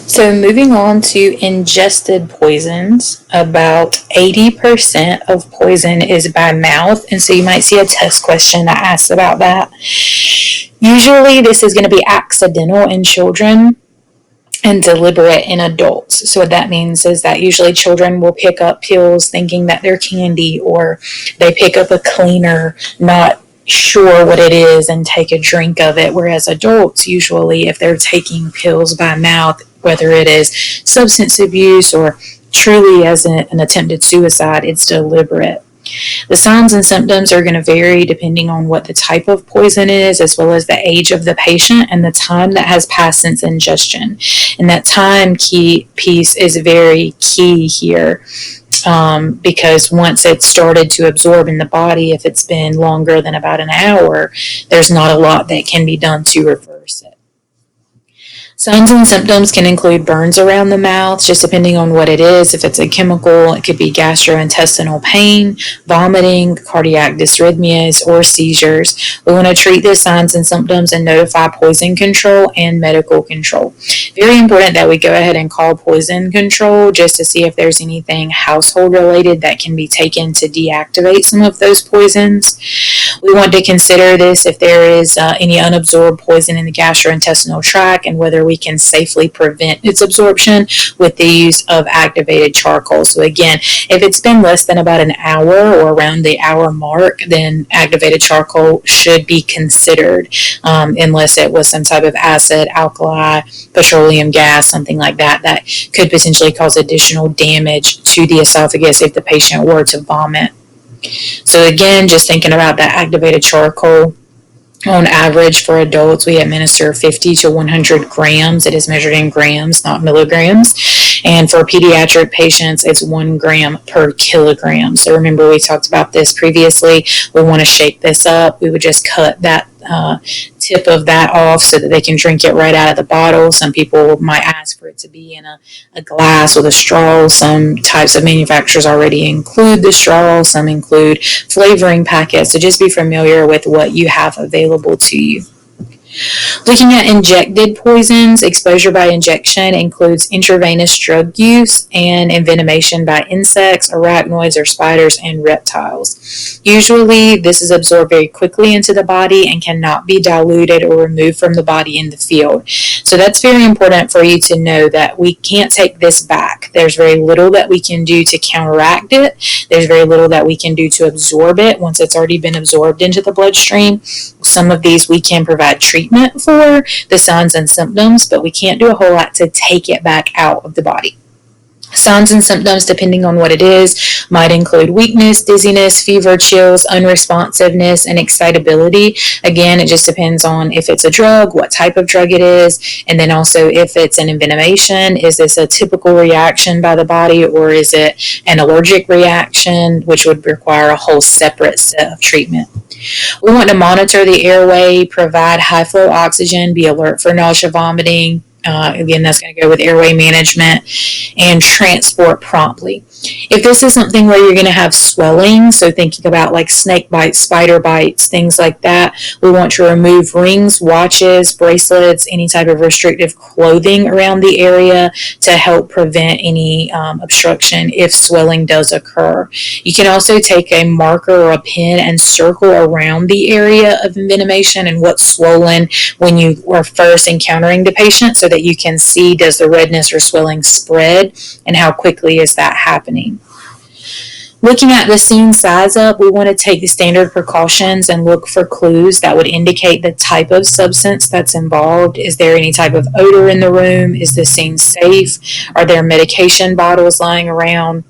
So, moving on to ingested poisons, about 80% of poison is by mouth. And so, you might see a test question that asks about that. Usually, this is going to be accidental in children and deliberate in adults. So, what that means is that usually children will pick up pills thinking that they're candy, or they pick up a cleaner, not sure what it is, and take a drink of it. Whereas adults, usually, if they're taking pills by mouth, whether it is substance abuse or truly as an attempted suicide, it's deliberate. The signs and symptoms are going to vary depending on what the type of poison is, as well as the age of the patient and the time that has passed since ingestion. And that time key piece is very key here. Because once it's started to absorb in the body, if it's been longer than about an hour, there's not a lot that can be done to reverse it. Signs and symptoms can include burns around the mouth, just depending on what it is. If it's a chemical, it could be gastrointestinal pain, vomiting, cardiac dysrhythmias, or seizures. We want to treat these signs and symptoms and notify poison control and medical control. Very important that we go ahead and call poison control just to see if there's anything household related that can be taken to deactivate some of those poisons. We want to consider this if there is any unabsorbed poison in the gastrointestinal tract, and whether we can safely prevent its absorption with the use of activated charcoal. So again, if it's been less than about an hour or around the hour mark, then activated charcoal should be considered, unless it was some type of acid, alkali, petroleum gas, something like that, that could potentially cause additional damage to the esophagus if the patient were to vomit. So again, just thinking about that activated charcoal, on average for adults, we administer 50 to 100 grams. It is measured in grams, not milligrams. And for pediatric patients, it's 1 gram per kilogram. So remember, we talked about this previously. We want to shake this up. We would just cut that tip of that off so that they can drink it right out of the bottle. Some people might ask for it to be in a glass with a straw. Some types of manufacturers already include the straw. Some include flavoring packets. So just be familiar with what you have available to you. Looking at injected poisons, exposure by injection includes intravenous drug use and envenomation by insects, arachnoids, or spiders, and reptiles. Usually, this is absorbed very quickly into the body and cannot be diluted or removed from the body in the field. So that's very important for you to know that we can't take this back. There's very little that we can do to counteract it. There's very little that we can do to absorb it once it's already been absorbed into the bloodstream. Some of these we can provide treatment for the signs and symptoms, but we can't do a whole lot to take it back out of the body. Signs and symptoms, depending on what it is, might include weakness, dizziness, fever, chills, unresponsiveness, and excitability. Again, it just depends on if it's a drug, what type of drug it is, and then also if it's an envenomation. Is this a typical reaction by the body, or is it an allergic reaction, which would require a whole separate set of treatment? We want to monitor the airway, provide high flow oxygen, be alert for nausea, vomiting. Again, that's going to go with airway management, and transport promptly. If this is something where you're going to have swelling, so thinking about like snake bites, spider bites, things like that, we want to remove rings, watches, bracelets, any type of restrictive clothing around the area to help prevent any obstruction if swelling does occur. You can also take a marker or a pen and circle around the area of envenomation and what's swollen when you are first encountering the patient, so that you can see, does the redness or swelling spread, and how quickly is that happening. Looking at the scene size up, we want to take the standard precautions and look for clues that would indicate the type of substance that's involved. Is there any type of odor in the room? Is the scene safe? Are there medication bottles lying around?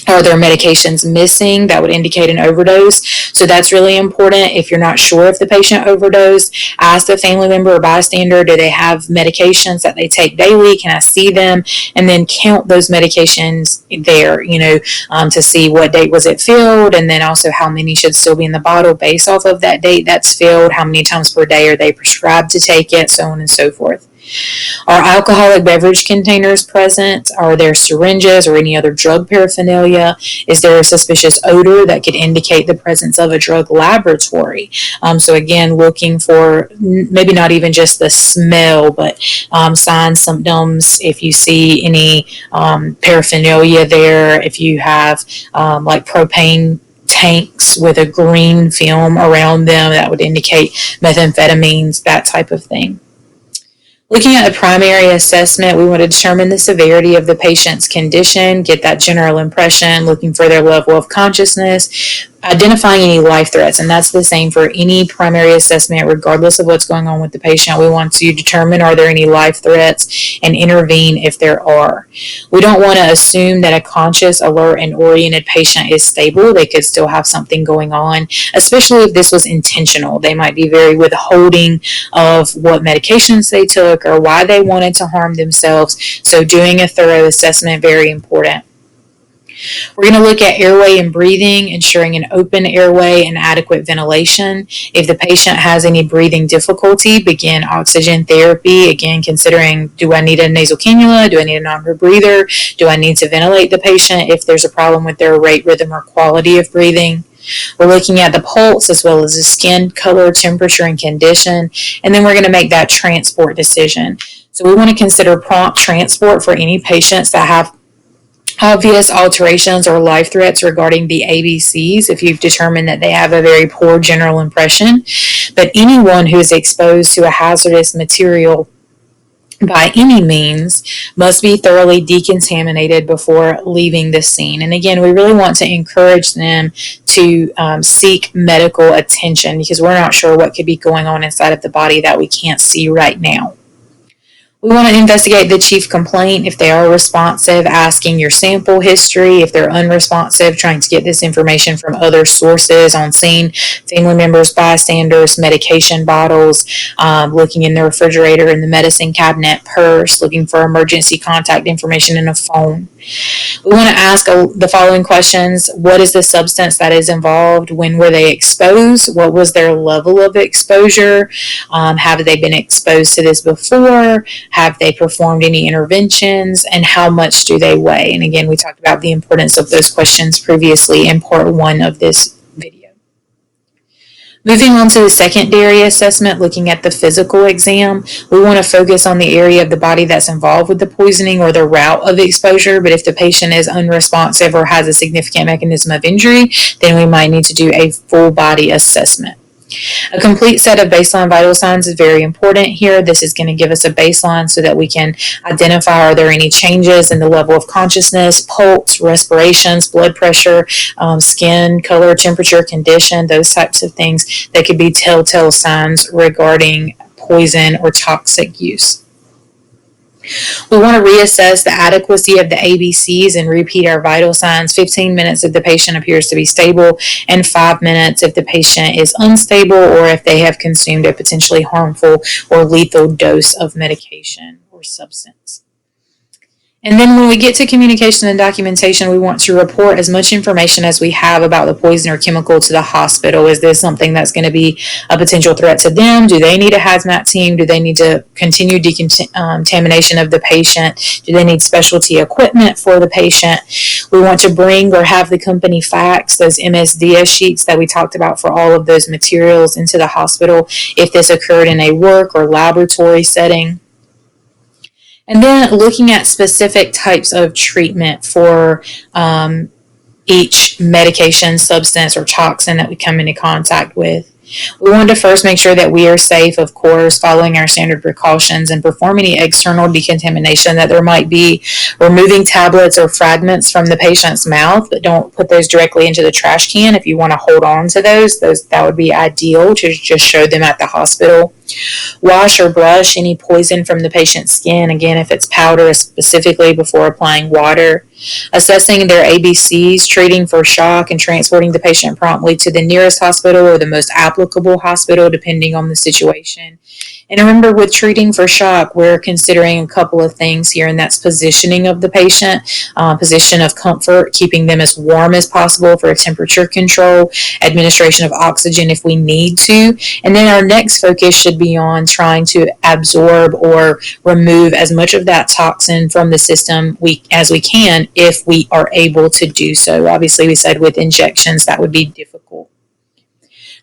Are there medications missing that would indicate an overdose? So that's really important. If you're not sure if the patient overdosed, ask the family member or bystander, do they have medications that they take daily? Can I see them? And then count those medications there, to see what date was it filled, and then also how many should still be in the bottle based off of that date that's filled, how many times per day are they prescribed to take it, so on and so forth. Are alcoholic beverage containers present? Are there syringes or any other drug paraphernalia? Is there a suspicious odor that could indicate the presence of a drug laboratory? So again, looking for maybe not even just the smell, but signs, symptoms. If you see any paraphernalia there, if you have like propane tanks with a green film around them, that would indicate methamphetamines, that type of thing. Looking at the primary assessment, we want to determine the severity of the patient's condition, get that general impression, looking for their level of consciousness, identifying any life threats, and that's the same for any primary assessment, regardless of what's going on with the patient. We want to determine, are there any life threats, and intervene if there are. We don't want to assume that a conscious, alert, and oriented patient is stable. They could still have something going on, especially if this was intentional. They might be very withholding of what medications they took or why they wanted to harm themselves. So doing a thorough assessment, very important. We're going to look at airway and breathing, ensuring an open airway and adequate ventilation. If the patient has any breathing difficulty, begin oxygen therapy. Again, considering, do I need a nasal cannula? Do I need a non-rebreather? Do I need to ventilate the patient if there's a problem with their rate, rhythm, or quality of breathing? We're looking at the pulse as well as the skin color, temperature, and condition. And then we're going to make that transport decision. So we want to consider prompt transport for any patients that have obvious alterations or life threats regarding the ABCs if you've determined that they have a very poor general impression. But anyone who is exposed to a hazardous material by any means must be thoroughly decontaminated before leaving the scene. And again, we really want to encourage them to seek medical attention because we're not sure what could be going on inside of the body that we can't see right now. We want to investigate the chief complaint. If they are responsive, asking your sample history. If they're unresponsive, trying to get this information from other sources on scene, family members, bystanders, medication bottles, looking in the refrigerator, in the medicine cabinet, purse, looking for emergency contact information in a phone. We want to ask the following questions. What is the substance that is involved? When were they exposed? What was their level of exposure? Have they been exposed to this before? Have they performed any interventions? And how much do they weigh? And again, we talked about the importance of those questions previously in part 1 of this video. Moving on to the secondary assessment, looking at the physical exam, we want to focus on the area of the body that's involved with the poisoning or the route of exposure. But if the patient is unresponsive or has a significant mechanism of injury, then we might need to do a full body assessment. A complete set of baseline vital signs is very important here. This is going to give us a baseline so that we can identify, are there any changes in the level of consciousness, pulse, respirations, blood pressure, skin color, temperature, condition, those types of things that could be telltale signs regarding poison or toxic use. We want to reassess the adequacy of the ABCs and repeat our vital signs 15 minutes if the patient appears to be stable and 5 minutes if the patient is unstable or if they have consumed a potentially harmful or lethal dose of medication or substance. And then when we get to communication and documentation, we want to report as much information as we have about the poison or chemical to the hospital. Is this something that's going to be a potential threat to them? Do they need a hazmat team? Do they need to continue decontamination of the patient? Do they need specialty equipment for the patient? We want to bring or have the company fax those MSDS sheets that we talked about for all of those materials into the hospital if this occurred in a work or laboratory setting. And then looking at specific types of treatment for each medication, substance, or toxin that we come into contact with. We want to first make sure that we are safe, of course, following our standard precautions and perform any external decontamination that there might be, removing tablets or fragments from the patient's mouth, but don't put those directly into the trash can. If you want to hold on to those that would be ideal to just show them at the hospital. Wash or brush any poison from the patient's skin, again, if it's powder, specifically before applying water. Assessing their ABCs, treating for shock, and transporting the patient promptly to the nearest hospital or the most applicable hospital, depending on the situation. And remember, with treating for shock, we're considering a couple of things here, and that's positioning of the patient, position of comfort, keeping them as warm as possible for temperature control, administration of oxygen if we need to. And then our next focus should be on trying to absorb or remove as much of that toxin from the system as we can if we are able to do so. Obviously, we said with injections that would be difficult.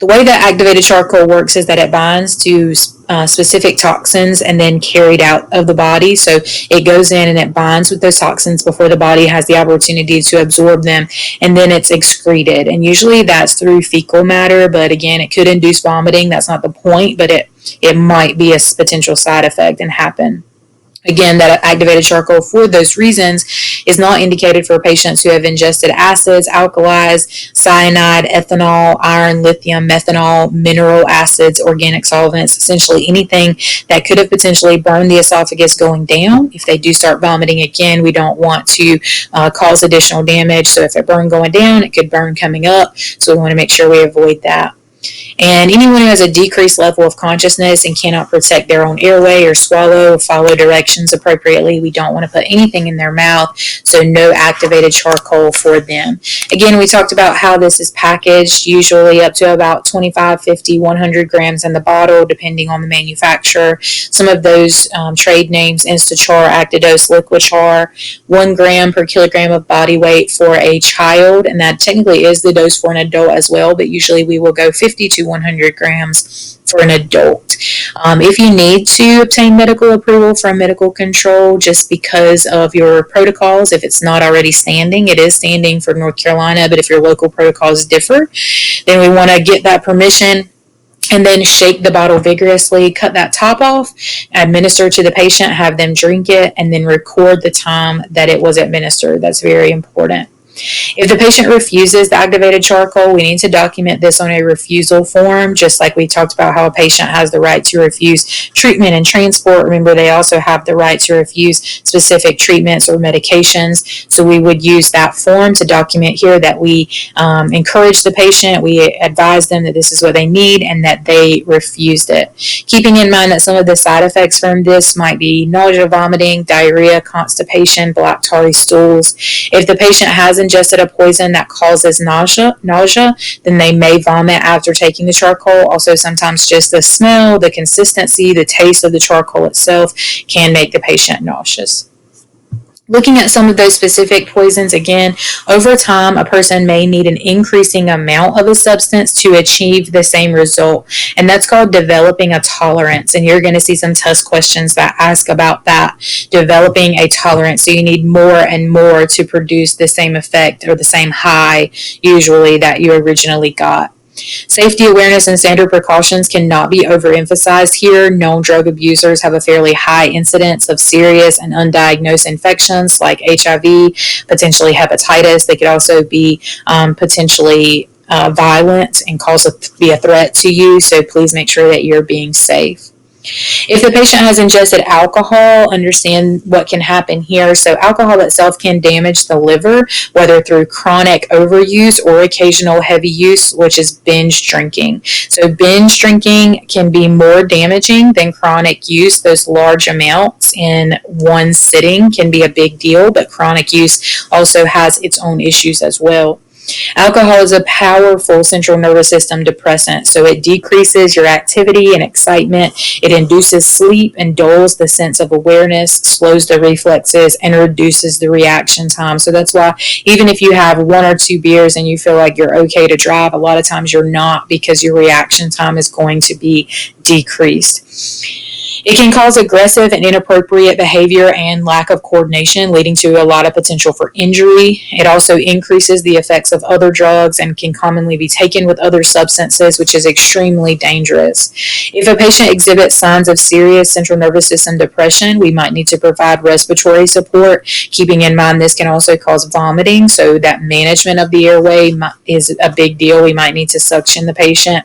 The way that activated charcoal works is that it binds to specific toxins and then carried out of the body. So it goes in and it binds with those toxins before the body has the opportunity to absorb them, and then it's excreted. And usually that's through fecal matter, but again, it could induce vomiting. That's not the point, but it might be a potential side effect and happen. Again, that activated charcoal for those reasons is not indicated for patients who have ingested acids, alkalis, cyanide, ethanol, iron, lithium, methanol, mineral acids, organic solvents, essentially anything that could have potentially burned the esophagus going down. If they do start vomiting again, we don't want to cause additional damage. So if it burned going down, it could burn coming up. So we want to make sure we avoid that. And anyone who has a decreased level of consciousness and cannot protect their own airway or swallow or follow directions appropriately, we don't want to put anything in their mouth, so no activated charcoal for them. Again, we talked about how this is packaged, usually up to about 25, 50, 100 grams in the bottle, depending on the manufacturer. Some of those trade names, Instachar, Actidose, Liquichar, 1 gram per kilogram of body weight for a child, and that technically is the dose for an adult as well, but usually we will go 50 to 100 grams for an adult. If you need to obtain medical approval from medical control just because of your protocols, if it's not already standing, it is standing for North Carolina, but if your local protocols differ, then we want to get that permission and then shake the bottle vigorously, cut that top off, administer to the patient, have them drink it, and then record the time that it was administered. That's very important. If the patient refuses the activated charcoal, we need to document this on a refusal form, just like we talked about how a patient has the right to refuse treatment and transport. Remember, they also have the right to refuse specific treatments or medications. So we would use that form to document here that we encourage the patient, we advise them that this is what they need and that they refused it. Keeping in mind that some of the side effects from this might be nausea, vomiting, diarrhea, constipation, black tarry stools. If the patient has ingested a poison that causes nausea, then they may vomit after taking the charcoal. Also, sometimes just the smell, the consistency, the taste of the charcoal itself can make the patient nauseous. Looking at some of those specific poisons, again, over time, a person may need an increasing amount of a substance to achieve the same result, and that's called developing a tolerance, and you're going to see some test questions that ask about that, developing a tolerance. So you need more and more to produce the same effect or the same high, usually, that you originally got. Safety awareness and standard precautions cannot be overemphasized here. Known drug abusers have a fairly high incidence of serious and undiagnosed infections like HIV, potentially hepatitis. They could also be potentially violent and be a threat to you, so please make sure that you're being safe. If the patient has ingested alcohol, understand what can happen here. So alcohol itself can damage the liver, whether through chronic overuse or occasional heavy use, which is binge drinking. So binge drinking can be more damaging than chronic use. Those large amounts in one sitting can be a big deal, but chronic use also has its own issues as well. Alcohol is a powerful central nervous system depressant, so it decreases your activity and excitement. It induces sleep and dulls the sense of awareness, slows the reflexes, and reduces the reaction time. So that's why even if you have 1 or 2 beers and you feel like you're okay to drive, a lot of times you're not, because your reaction time is going to be decreased. It can cause aggressive and inappropriate behavior and lack of coordination, leading to a lot of potential for injury. It also increases the effects of other drugs and can commonly be taken with other substances, which is extremely dangerous. If a patient exhibits signs of serious central nervous system depression, we might need to provide respiratory support. Keeping in mind this can also cause vomiting, so that management of the airway is a big deal. We might need to suction the patient.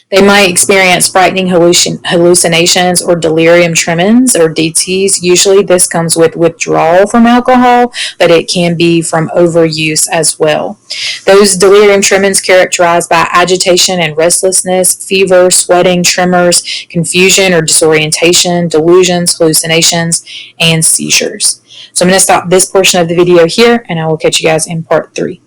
They might experience frightening hallucinations or delirium tremens or DTs. Usually this comes with withdrawal from alcohol, but it can be from overuse as well. Those delirium tremens characterized by agitation and restlessness, fever, sweating, tremors, confusion or disorientation, delusions, hallucinations, and seizures. So I'm going to stop this portion of the video here, and I will catch you guys in part 3.